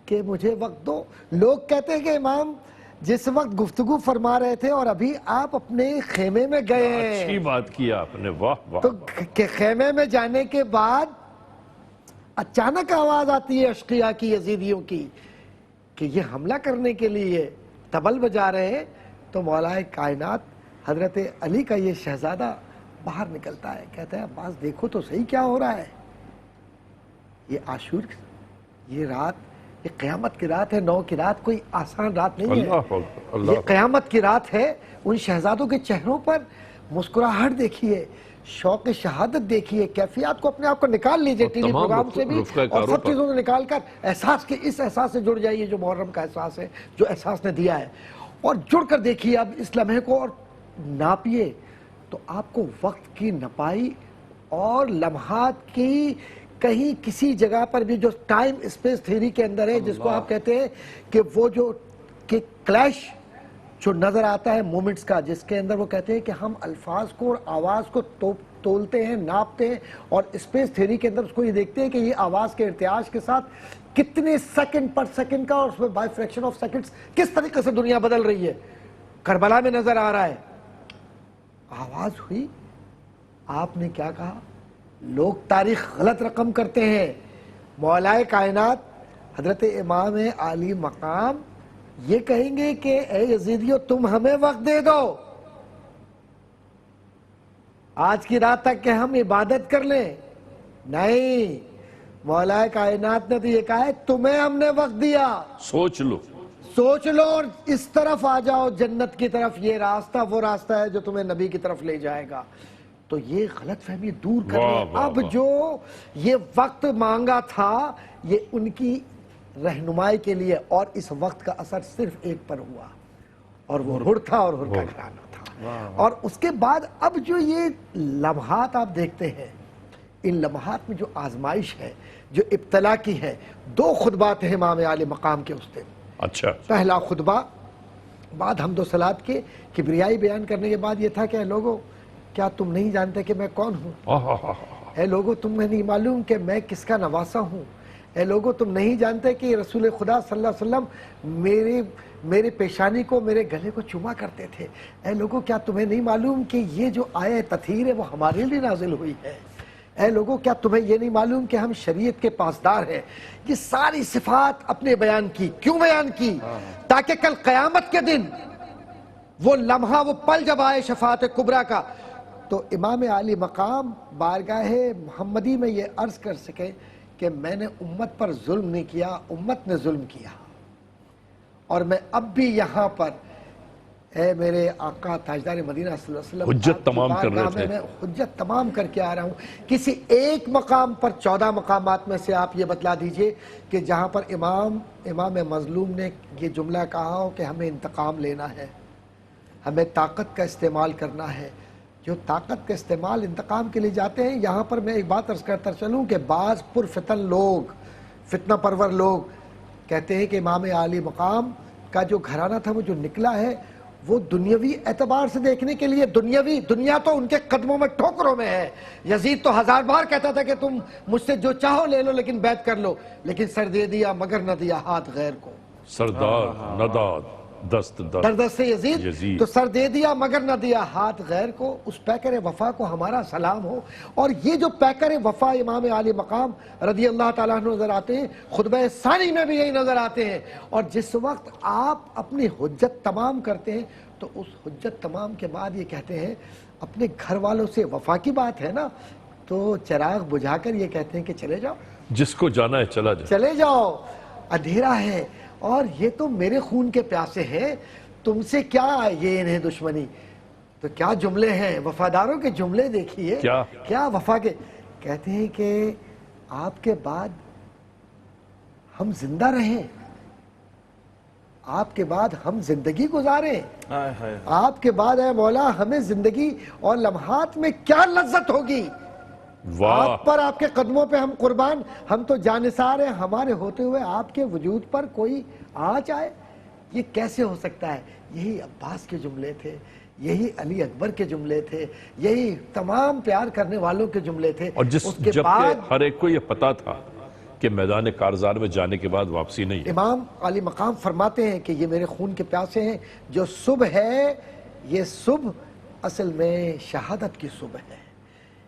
کہ مجھے وقت دو. لوگ کہتے ہیں کہ امام جس وقت گفتگو فرما رہے تھے اور ابھی آپ اپنے خیمے میں گئے ہیں. اچھی بات کیا آپ نے, واہ واہ. تو کہ خیمے میں جانے کے بعد اچانک آواز آتی ہے اشقیاء کی, یزیدیوں کی, کہ یہ حملہ کرنے کے لیے طبل بجا رہے ہیں. تو مولا کائنات حضرت علی کا یہ شہزادہ باہر نکلتا ہے, کہتا ہے عباس دیکھو تو صحیح کیا ہو رہا ہے. یہ عاشور, یہ رات, یہ قیامت کی رات ہے. 9 کی رات کوئی آسان رات نہیں ہے. یہ قیامت کی رات ہے. ان شہزادوں کے چہروں پر مسکراہٹ دیکھیے, شوق شہادت دیکھیے, کیفیات کو اپنے آپ کو نکال لیجئے ٹی وی پروگرام سے بھی اور سب چیزوں سے نکال کر احساس کے اس احساس سے جڑ جائیے جو محرم کا احساس ہے, جو احساس نے دیا ہے, اور جڑ کر دیکھیے اب اس لمحے کو اور ناپیے تو آپ کو وقت کی نپائی اور لمحات کی کہیں کسی جگہ پر بھی جو ٹائم اسپیس تھیوری کے اندر ہے, جس کو آپ کہتے ہیں کہ وہ جو کہ کلیش جو نظر آتا ہے مومنٹس کا, جس کے اندر وہ کہتے ہیں کہ ہم الفاظ کو اور آواز کو تولتے ہیں, ناپتے ہیں, اور اسپیس تھیوری کے اندر اس کو یہ دیکھتے ہیں کہ یہ آواز کے ارتعاش کے ساتھ کتنے سیکنڈ پر سیکنڈ کا, اور اس میں بائی فریکشن آف سیکنڈز کس طریقے سے دنیا بدل رہی ہے. کربلا میں نظر آ رہا ہے. آواز ہوئی, آپ نے کیا کہا. لوگ تاریخ غلط رقم کرتے ہیں. مولا کائنات حضرت امام عالی مقام یہ کہیں گے کہ اے یزیدیو تم ہمیں وقت دے دو آج کی رات تک کہ ہم عبادت کر لیں. نہیں, مولا کائنات نے تو یہ کہا ہے تمہیں ہم نے وقت دیا, سوچ لو, سوچ لو اور اس طرف آ جاؤ جنت کی طرف. یہ راستہ وہ راستہ ہے جو تمہیں نبی کی طرف لے جائے گا. تو یہ غلط فہمی دور کر لیں. اب جو یہ وقت مانگا تھا یہ ان کی رہنمائی کے لیے, اور اس وقت کا اثر صرف ایک پر ہوا اور وہ ہر تھا اور ہر کا گھرانہ تھا. اور اس کے بعد اب جو یہ لمحات آپ دیکھتے ہیں, ان لمحات میں جو آزمائش ہے, جو ابتلا کی ہے, 2 خطبات ہیں امام عالی مقام کے اس دن. اچھا, پہلا خطبہ بعد حمد و صلات کے کبریائی بیان کرنے کے بعد یہ تھا کہ اے لوگوں کیا تم نہیں جانتے کہ میں کون ہوں. اے لوگوں تمہیں نہیں معلوم کہ میں کس کا نواسا ہوں. اے لوگوں تم نہیں جانتے کہ رسول خدا صلی اللہ علیہ وسلم میرے پیشانی کو, میرے گلے کو چوما کرتے تھے. اے لوگوں کیا تمہیں نہیں معلوم کہ یہ جو آیت تطہیر ہے وہ ہمارے لیے نازل ہوئی ہے. اے لوگوں کیا تمہیں یہ نہیں معلوم کہ ہم شریعت کے پاسدار ہیں. یہ ساری صفات اپنے بیان کی. کیوں بیان کی؟ تاکہ کل قیامت کے دن وہ لمحہ, وہ پل جب آئے شفاعت کبریٰ کا, تو امام عالی مقام بارگاہ محمدی میں یہ عرض کر سکے کہ میں نے امت پر ظلم نہیں کیا, امت نے ظلم کیا. اور میں اب بھی یہاں پر اے میرے آقا تاجدار مدینہ صلی اللہ علیہ وسلم حجت تمام کر رہے تھے. میں حجت تمام کر کے آ رہا ہوں. کسی ایک مقام پر 14 مقامات میں سے آپ یہ بتلا دیجئے کہ جہاں پر امام مظلوم نے یہ جملہ کہا ہو کہ ہمیں انتقام لینا ہے, ہمیں طاقت کا استعمال کرنا ہے. جو طاقت کا استعمال انتقام کے لیے جاتے ہیں, یہاں پر میں ایک بات عرض کرتا چلوں کہ بعض پرفتن لوگ, فتنہ پرور لوگ کہتے ہیں کہ امام عالی مقام کا جو گھرانہ تھا وہ جو نکلا ہے وہ دنیاوی اعتبار سے دیکھنے کے لیے, دنیا تو ان کے قدموں میں ٹھوکروں میں ہے. یزید تو 1000 بار کہتا تھا کہ تم مجھ سے جو چاہو لے لو لیکن بیعت کر لو, لیکن سر دے دیا مگر نہ دیا ہاتھ غیر کو. سردار نداد دست دست یزید, تو سر دے دیا مگر نہ دیا ہاتھ غیر کو. اس پیکر وفا کو ہمارا سلام ہو. اور یہ جو پیکر وفا امام عالی مقام رضی اللہ تعالیٰ عنہ نظر آتے ہیں, خطبہ ثانی میں بھی یہی نظر آتے ہیں. اور جس وقت آپ اپنی حجت تمام کرتے ہیں تو اس حجت تمام کے بعد یہ کہتے ہیں اپنے گھر والوں سے, وفا کی بات ہے نا, تو چراغ بجھا کر یہ کہتے ہیں کہ چلے جاؤ, جس کو جانا ہے چلا جاؤ, چلے جاؤ, اندھیرا ہے اور یہ تو میرے خون کے پیاسے ہیں, تم سے کیا یہ انہیں دشمنی. تو کیا جملے ہیں وفاداروں کے جملے دیکھیے کیا وفا کے کہتے ہیں کہ آپ کے بعد ہم زندہ رہیں آپ کے بعد ہم زندگی گزاریں آپ کے بعد اے مولا ہمیں زندگی اور لمحات میں کیا لذت ہوگی آپ پر آپ کے قدموں پہ ہم قربان ہم تو جانثار ہیں ہمارے ہوتے ہوئے آپ کے وجود پر کوئی آنچ آئے یہ کیسے ہو سکتا ہے یہی عباس کے جملے تھے یہی علی اکبر کے جملے تھے یہی تمام پیار کرنے والوں کے جملے تھے اور جب کہ ہر ایک کو یہ پتا تھا کہ میدان کارزار میں جانے کے بعد واپسی نہیں ہے امام علی مقام فرماتے ہیں کہ یہ میرے خون کے پیاسے ہیں جو صبح ہے یہ صبح اصل میں شہادت کی صبح ہے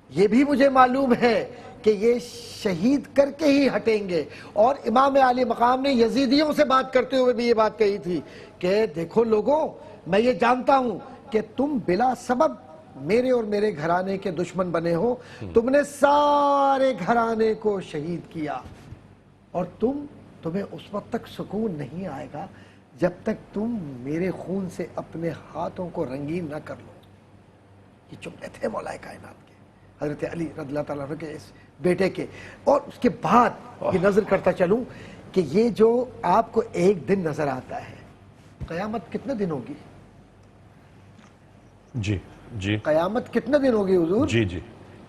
یہ بھی مجھے معلوم ہے کہ یہ شہید کر کے ہی ہٹیں گے اور امام علی مقام نے یزیدیوں سے بات کرتے ہوئے بھی یہ بات کہی تھی کہ دیکھو لوگوں میں یہ جانتا ہوں کہ تم بلا سبب میرے اور میرے گھرانے کے دشمن بنے ہو تم نے سارے گھرانے کو شہید کیا اور تمہیں اس وقت تک سکون نہیں آئے گا جب تک تم میرے خون سے اپنے ہاتھوں کو رنگین نہ کر لو یہ جملے تھے مولا کائنات کے حضرت علی رضی اللہ تعالیٰ عنہ کے اس بیٹے کے اور اس کے بعد یہ نظر کرتا چلوں کہ یہ جو آپ کو ایک دن نظر آتا ہے قیامت کتنے دن ہوگی جی قیامت کتنے دن ہوگی حضور جی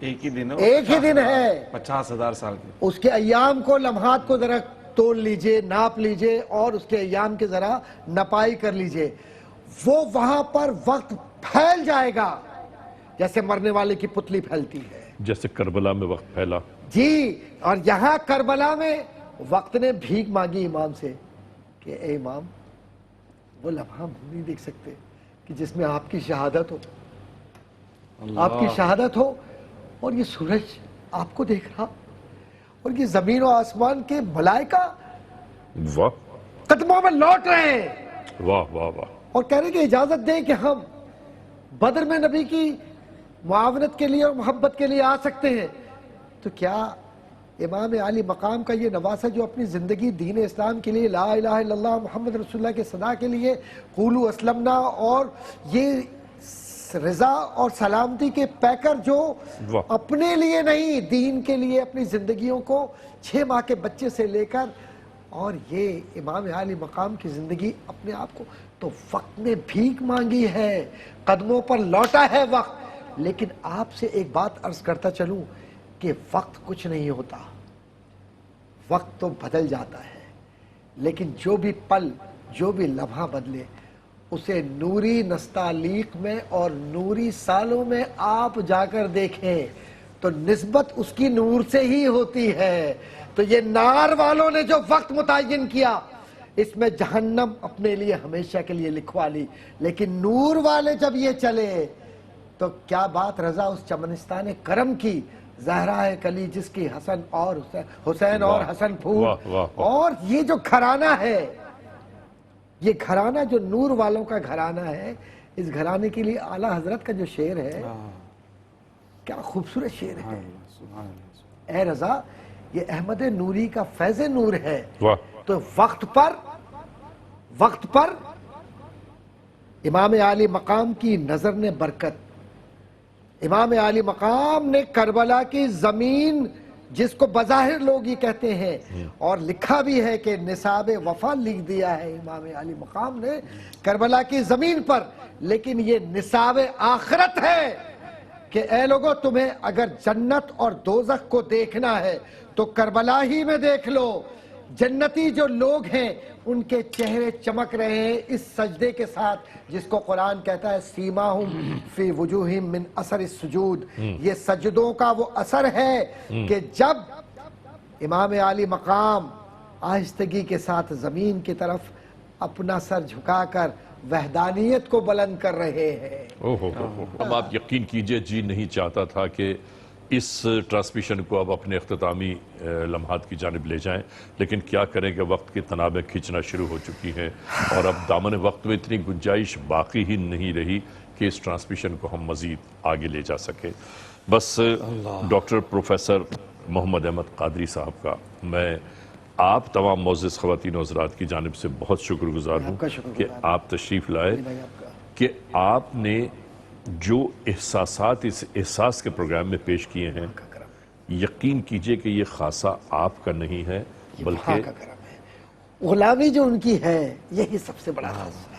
ایک ہی دن ہے 50,000 سال کی اس کے ایام کو لمحات کو ذرا تول لیجئے ناپ لیجئے اور اس کے ایام کے ذرا نپائی کر لیجئے وہ وہاں پر وقت پھیل جائے گا جیسے مرنے والے کی پتلی پھیلتی ہے جیسے کربلا میں وقت پھیلا جی اور یہاں کربلا میں وقت نے بھیک مانگی امام سے کہ اے امام وہ لمحہ ہم نہیں دیکھ سکتے کہ جس میں آپ کی شہادت ہو آپ کی شہادت ہو اور یہ سورج آپ کو دیکھ رہا اور یہ زمین و آسمان کے ملائکہ قدموں میں لوٹ رہے ہیں واہ اور کہہ رہے کہ اجازت دیں کہ ہم بدر میں نبی کی معاونت کے لیے اور محبت کے لیے آ سکتے ہیں تو کیا امام علی مقام کا یہ نواسہ جو اپنی زندگی دین اسلام کے لیے لا الہ الا اللہ محمد رسول اللہ کے صدا کے لیے قولوا اسلمنا اور یہ رضا اور سلامتی کے پیکر جو اپنے لیے نہیں دین کے لیے اپنی زندگیوں کو 6 ماہ کے بچے سے لے کر اور یہ امام علی مقام کی زندگی اپنے آپ کو تو وقت نے بھیک مانگی ہے قدموں پر لوٹا ہے وقت لیکن آپ سے ایک بات عرض کرتا چلوں کہ وقت کچھ نہیں ہوتا وقت تو بدل جاتا ہے لیکن جو بھی پل جو بھی لمحہ بدلے اسے نوری نستعلیق میں اور نوری سالوں میں آپ جا کر دیکھیں تو نسبت اس کی نور سے ہی ہوتی ہے تو یہ نار والوں نے جو وقت متعین کیا اس میں جہنم اپنے لیے ہمیشہ کے لیے لکھوا لی لیکن نور والے جب یہ چلے تو کیا بات رضا اس چمنستان کرم کی زہرا ہے کلی جس کی حسین اور حسن پھول اور یہ جو گھرانہ ہے یہ گھرانہ جو نور والوں کا گھرانہ ہے اس گھرانے کے لیے اعلیٰ حضرت کا جو شعر ہے کیا خوبصورت شعر ہے اے رضا یہ احمد نوری کا فیض نور ہے تو وقت پر امام علی مقام کی نظر نے برکت امام علی مقام نے کربلا کی زمین جس کو بظاہر لوگ ہی کہتے ہیں اور لکھا بھی ہے کہ نصاب وفا لکھ دیا ہے امام علی مقام نے کربلا کی زمین پر لیکن یہ نصاب آخرت ہے کہ اے لوگوں تمہیں اگر جنت اور دوزخ کو دیکھنا ہے تو کربلا ہی میں دیکھ لو جنتی جو لوگ ہیں ان کے چہرے چمک رہے ہیں اس سجدے کے ساتھ جس کو قرآن کہتا ہے سیماہم فی وجوہم من اثر السجود یہ سجدوں کا وہ اثر ہے کہ جب امام علی مقام آہستگی کے ساتھ زمین کی طرف اپنا سر جھکا کر وحدانیت کو بلند کر رہے ہیں اب آپ یقین کیجئے جی نہیں چاہتا تھا کہ اس ٹرانسمیشن کو اب اپنے اختتامی لمحات کی جانب لے جائیں لیکن کیا کریں کہ وقت کی تنابیں کھینچنا شروع ہو چکی ہیں اور اب دامن وقت میں اتنی گنجائش باقی ہی نہیں رہی کہ اس ٹرانسمیشن کو ہم مزید آگے لے جا سکیں بس ڈاکٹر پروفیسر محمد احمد قادری صاحب کا میں آپ تمام معزز خواتین و حضرات کی جانب سے بہت شکر گزار ہوں کہ آپ تشریف لائے کہ آپ نے جو احساسات اس احساس کے پروگرام میں پیش کیے ہیں یقین کیجئے کہ یہ خاصہ آپ کا نہیں ہے وہاں بلکہ کا کرم ہے، غلامی جو ان کی ہے یہی سب سے بڑا خاصہ